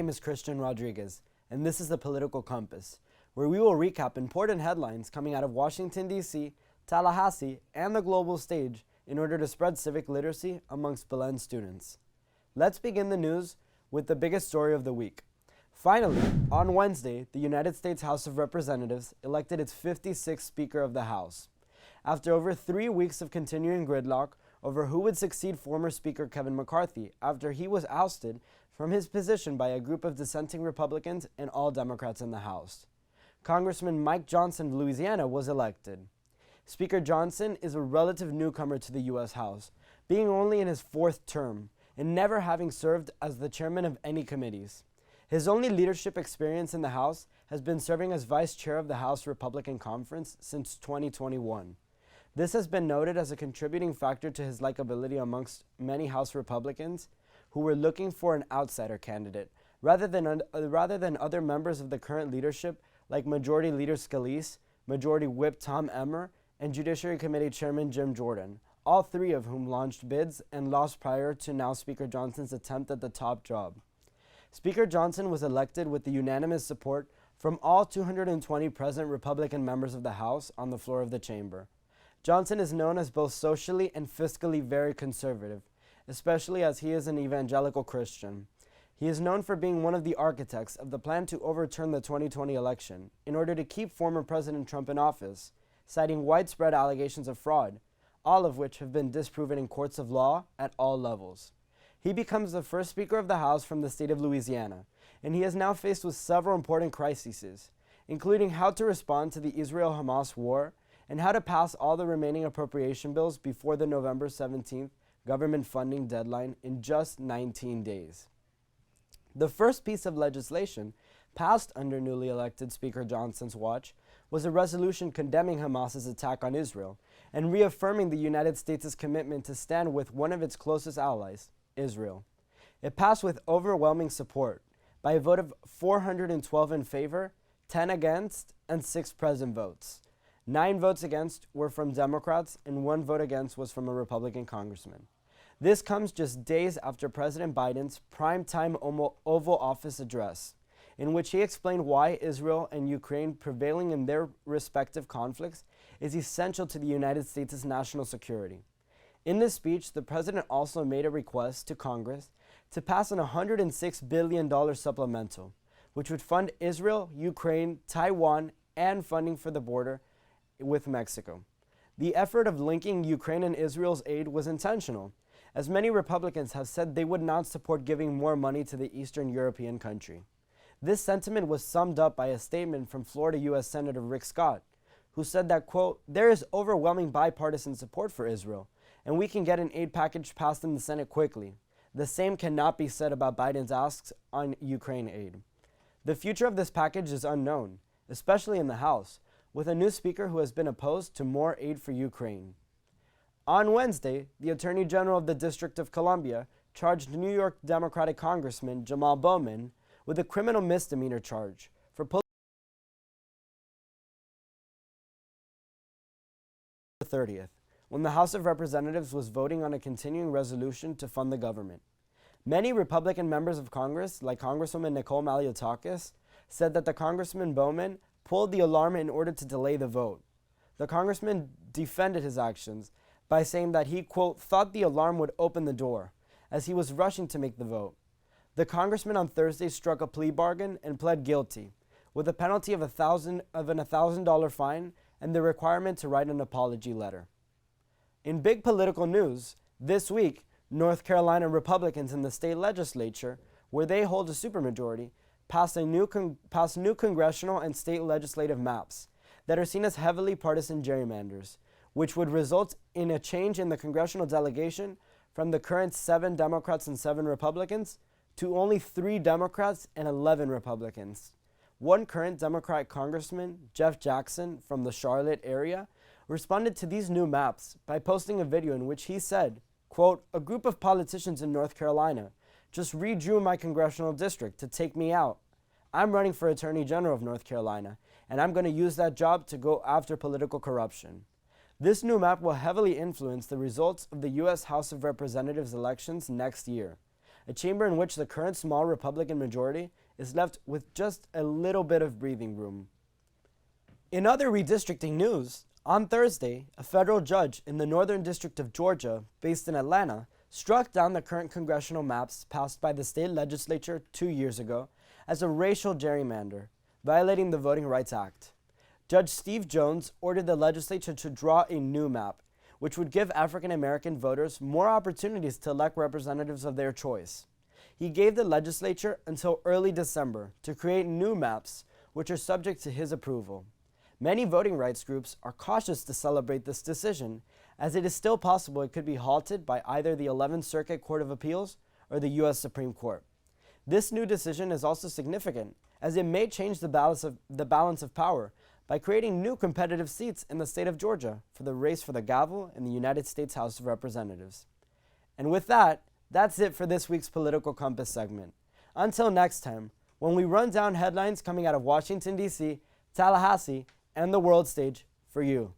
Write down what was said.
name is Christian Rodriguez, and this is the Political Compass, where we will recap important headlines coming out of Washington, D.C., Tallahassee, and the global stage in order to spread civic literacy amongst Belen students. Let's begin the news with the biggest story of the week. Finally, on Wednesday, the United States House of Representatives elected its 56th Speaker of the House. After over 3 weeks of continuing gridlock over who would succeed former Speaker Kevin McCarthy after he was ousted from his position by a group of dissenting Republicans and all Democrats in the House, Congressman Mike Johnson of Louisiana was elected. Speaker Johnson is a relative newcomer to the U.S. House, being only in his 4th term and never having served as the chairman of any committees. His only leadership experience in the House has been serving as vice chair of the House Republican Conference since 2021. This has been noted as a contributing factor to his likability amongst many House Republicans who were looking for an outsider candidate, rather than other members of the current leadership like Majority Leader Scalise, Majority Whip Tom Emmer, and Judiciary Committee Chairman Jim Jordan, all 3 of whom launched bids and lost prior to now Speaker Johnson's attempt at the top job. Speaker Johnson was elected with the unanimous support from all 220 present Republican members of the House on the floor of the chamber. Johnson is known as both socially and fiscally very conservative, especially as he is an evangelical Christian. He is known for being one of the architects of the plan to overturn the 2020 election in order to keep former President Trump in office, citing widespread allegations of fraud, all of which have been disproven in courts of law at all levels. He becomes the first Speaker of the House from the state of Louisiana, and he is now faced with several important crises, including how to respond to the Israel-Hamas war and how to pass all the remaining appropriation bills before the November 17th government funding deadline in just 19 days. The first piece of legislation passed under newly elected Speaker Johnson's watch was a resolution condemning Hamas's attack on Israel and reaffirming the United States' commitment to stand with one of its closest allies, Israel. It passed with overwhelming support by a vote of 412 in favor, 10 against, and 6 present votes. 9 votes against were from Democrats, and 1 vote against was from a Republican congressman. This comes just days after President Biden's primetime Oval Office address, in which he explained why Israel and Ukraine prevailing in their respective conflicts is essential to the United States' national security. In this speech, the president also made a request to Congress to pass an $106 billion supplemental, which would fund Israel, Ukraine, Taiwan, and funding for the border with Mexico. The effort of linking Ukraine and Israel's aid was intentional, as many Republicans have said they would not support giving more money to the Eastern European country. This sentiment was summed up by a statement from Florida U.S. Senator Rick Scott, who said that, quote, "There is overwhelming bipartisan support for Israel, and we can get an aid package passed in the Senate quickly. The same cannot be said about Biden's asks on Ukraine aid." The future of this package is unknown, especially in the House, with a new speaker who has been opposed to more aid for Ukraine. On Wednesday, the Attorney General of the District of Columbia charged New York Democratic Congressman Jamal Bowman with a criminal misdemeanor charge for the 30th, when the House of Representatives was voting on a continuing resolution to fund the government. Many Republican members of Congress, like Congresswoman Nicole Malliotakis, said that the Congressman Bowman pulled the alarm in order to delay the vote. The congressman defended his actions by saying that he, quote, "thought the alarm would open the door," as he was rushing to make the vote. The congressman on Thursday struck a plea bargain and pled guilty, with a penalty of an $1,000 fine and the requirement to write an apology letter. In big political news, this week, North Carolina Republicans in the state legislature, where they hold a supermajority, passed new congressional and state legislative maps that are seen as heavily partisan gerrymanders, which would result in a change in the congressional delegation from the current 7 Democrats and 7 Republicans to only 3 Democrats and 11 Republicans. One current Democratic congressman, Jeff Jackson from the Charlotte area, responded to these new maps by posting a video in which he said, quote, "A group of politicians in North Carolina just redrew my congressional district to take me out. I'm running for Attorney General of North Carolina, and I'm going to use that job to go after political corruption." This new map will heavily influence the results of the U.S. House of Representatives elections next year, a chamber in which the current small Republican majority is left with just a little bit of breathing room. In other redistricting news, on Thursday, a federal judge in the Northern District of Georgia, based in Atlanta, struck down the current congressional maps passed by the state legislature 2 years ago as a racial gerrymander, violating the Voting Rights Act. Judge Steve Jones ordered the legislature to draw a new map, which would give African American voters more opportunities to elect representatives of their choice. He gave the legislature until early December to create new maps, which are subject to his approval. Many voting rights groups are cautious to celebrate this decision, as it is still possible it could be halted by either the 11th Circuit Court of Appeals or the U.S. Supreme Court. This new decision is also significant, as it may change the balance of power by creating new competitive seats in the state of Georgia for the race for the gavel in the United States House of Representatives. And with that, that's it for this week's Political Compass segment. Until next time, when we run down headlines coming out of Washington, D.C., Tallahassee, and the world stage for you.